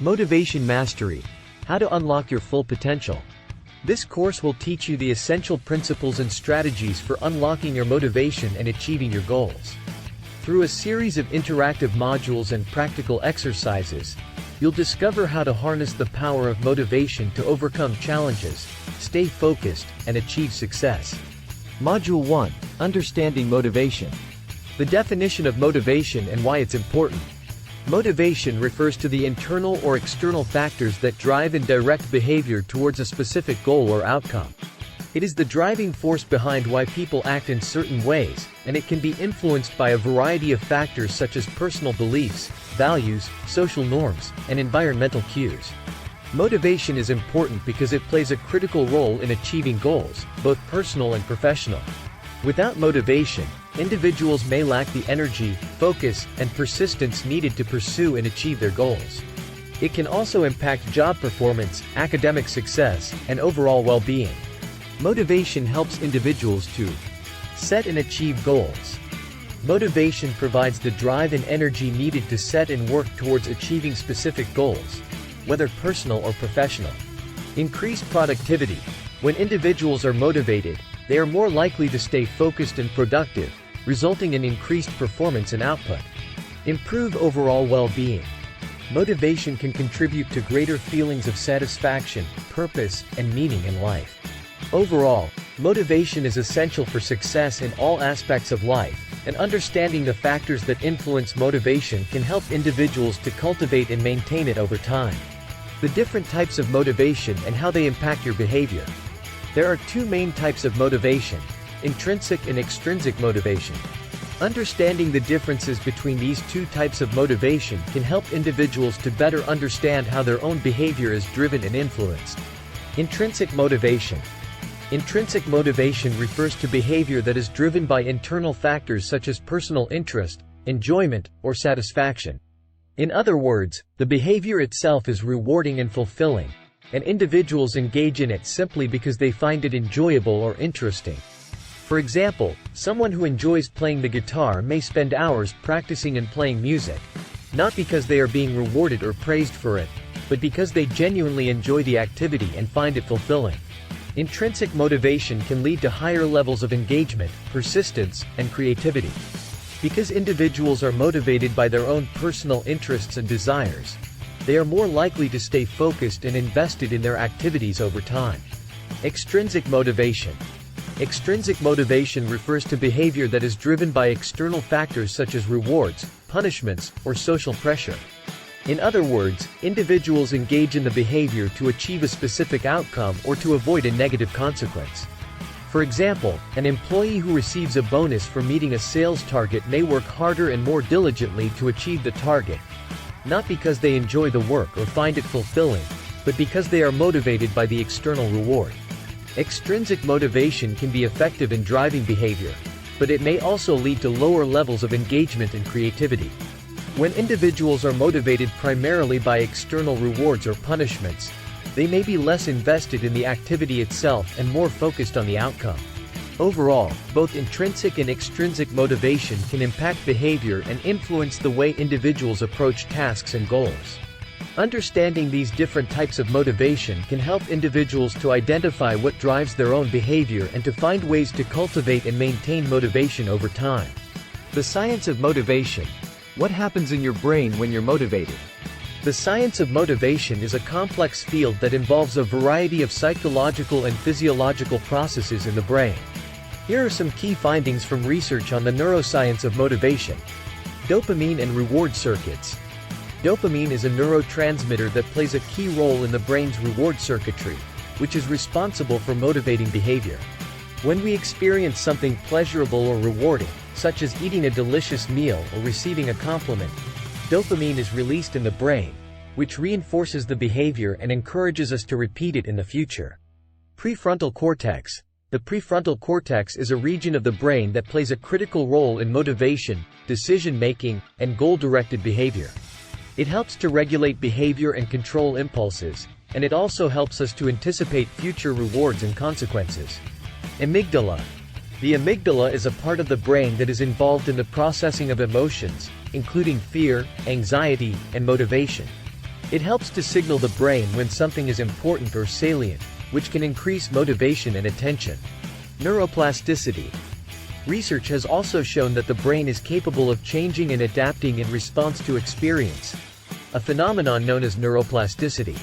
Motivation Mastery: How to Unlock Your Full Potential. This course will teach you the essential principles and strategies for unlocking your motivation and achieving your goals. Through a series of interactive modules and practical exercises, you'll discover how to harness the power of motivation to overcome challenges, stay focused, and achieve success. Module 1: Understanding Motivation. The definition of motivation and why it's important. Motivation refers to the internal or external factors that drive and direct behavior towards a specific goal or outcome. It is the driving force behind why people act in certain ways, and it can be influenced by a variety of factors such as personal beliefs, values, social norms, and environmental cues. Motivation is important because it plays a critical role in achieving goals, both personal and professional. Without motivation, individuals may lack the energy, focus, and persistence needed to pursue and achieve their goals. It can also impact job performance, academic success, and overall well-being. Motivation helps individuals to set and achieve goals. Motivation provides the drive and energy needed to set and work towards achieving specific goals, whether personal or professional. Increased productivity. When individuals are motivated, they are more likely to stay focused and productive, resulting in increased performance and output. Improve overall well-being. Motivation can contribute to greater feelings of satisfaction, purpose, and meaning in life. Overall, motivation is essential for success in all aspects of life, and understanding the factors that influence motivation can help individuals to cultivate and maintain it over time. The different types of motivation and how they impact your behavior. There are two main types of motivation: intrinsic and extrinsic motivation. Understanding the differences between these two types of motivation can help individuals to better understand how their own behavior is driven and influenced. Intrinsic motivation. Intrinsic motivation refers to behavior that is driven by internal factors such as personal interest, enjoyment, or satisfaction. In other words, the behavior itself is rewarding and fulfilling, and individuals engage in it simply because they find it enjoyable or interesting. For example, someone who enjoys playing the guitar may spend hours practicing and playing music, not because they are being rewarded or praised for it, but because they genuinely enjoy the activity and find it fulfilling. Intrinsic motivation can lead to higher levels of engagement, persistence, and creativity. Because individuals are motivated by their own personal interests and desires, they are more likely to stay focused and invested in their activities over time. Extrinsic motivation. Extrinsic motivation refers to behavior that is driven by external factors such as rewards, punishments, or social pressure. In other words, individuals engage in the behavior to achieve a specific outcome or to avoid a negative consequence. For example, an employee who receives a bonus for meeting a sales target may work harder and more diligently to achieve the target, not because they enjoy the work or find it fulfilling, but because they are motivated by the external reward. Extrinsic motivation can be effective in driving behavior, but it may also lead to lower levels of engagement and creativity. When individuals are motivated primarily by external rewards or punishments, they may be less invested in the activity itself and more focused on the outcome. Overall, both intrinsic and extrinsic motivation can impact behavior and influence the way individuals approach tasks and goals. Understanding these different types of motivation can help individuals to identify what drives their own behavior and to find ways to cultivate and maintain motivation over time. The science of motivation. What happens in your brain when you're motivated? The science of motivation is a complex field that involves a variety of psychological and physiological processes in the brain. Here are some key findings from research on the neuroscience of motivation. Dopamine and reward circuits. Dopamine is a neurotransmitter that plays a key role in the brain's reward circuitry, which is responsible for motivating behavior. When we experience something pleasurable or rewarding, such as eating a delicious meal or receiving a compliment, dopamine is released in the brain, which reinforces the behavior and encourages us to repeat it in the future. Prefrontal cortex. The prefrontal cortex is a region of the brain that plays a critical role in motivation, decision-making, and goal-directed behavior. It helps to regulate behavior and control impulses, and it also helps us to anticipate future rewards and consequences. Amygdala. The amygdala is a part of the brain that is involved in the processing of emotions, including fear, anxiety, and motivation. It helps to signal the brain when something is important or salient, which can increase motivation and attention. Neuroplasticity. Research has also shown that the brain is capable of changing and adapting in response to experience, a phenomenon known as neuroplasticity.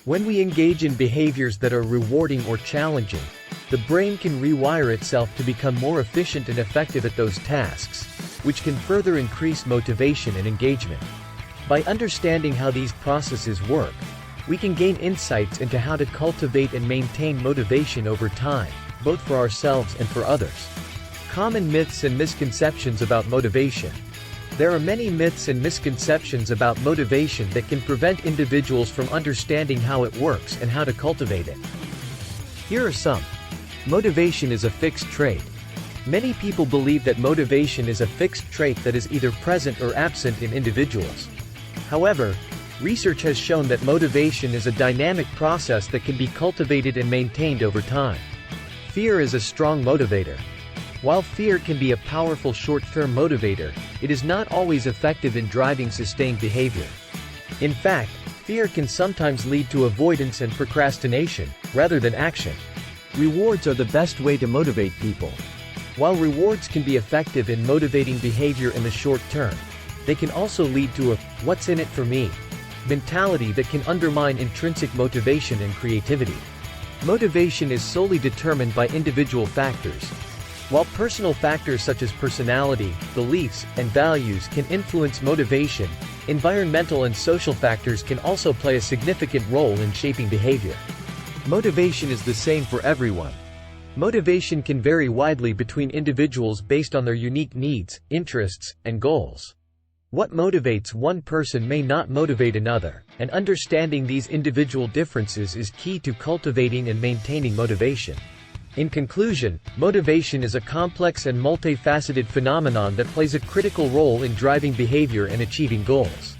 When we engage in behaviors that are rewarding or challenging, the brain can rewire itself to become more efficient and effective at those tasks, which can further increase motivation and engagement. By understanding how these processes work, we can gain insights into how to cultivate and maintain motivation over time, both for ourselves and for others. Common myths and misconceptions about motivation. There are many myths and misconceptions about motivation that can prevent individuals from understanding how it works and how to cultivate it. Here are some. Motivation is a fixed trait. Many people believe that motivation is a fixed trait that is either present or absent in individuals. However, research has shown that motivation is a dynamic process that can be cultivated and maintained over time. Fear is a strong motivator. While fear can be a powerful short-term motivator, it is not always effective in driving sustained behavior. In fact, fear can sometimes lead to avoidance and procrastination, rather than action. Rewards are the best way to motivate people. While rewards can be effective in motivating behavior in the short term, they can also lead to a "what's in it for me" mentality that can undermine intrinsic motivation and creativity. Motivation is solely determined by individual factors. While personal factors such as personality, beliefs, and values can influence motivation, environmental and social factors can also play a significant role in shaping behavior. Motivation is the same for everyone. Motivation can vary widely between individuals based on their unique needs, interests, and goals. What motivates one person may not motivate another, and understanding these individual differences is key to cultivating and maintaining motivation. In conclusion, motivation is a complex and multifaceted phenomenon that plays a critical role in driving behavior and achieving goals.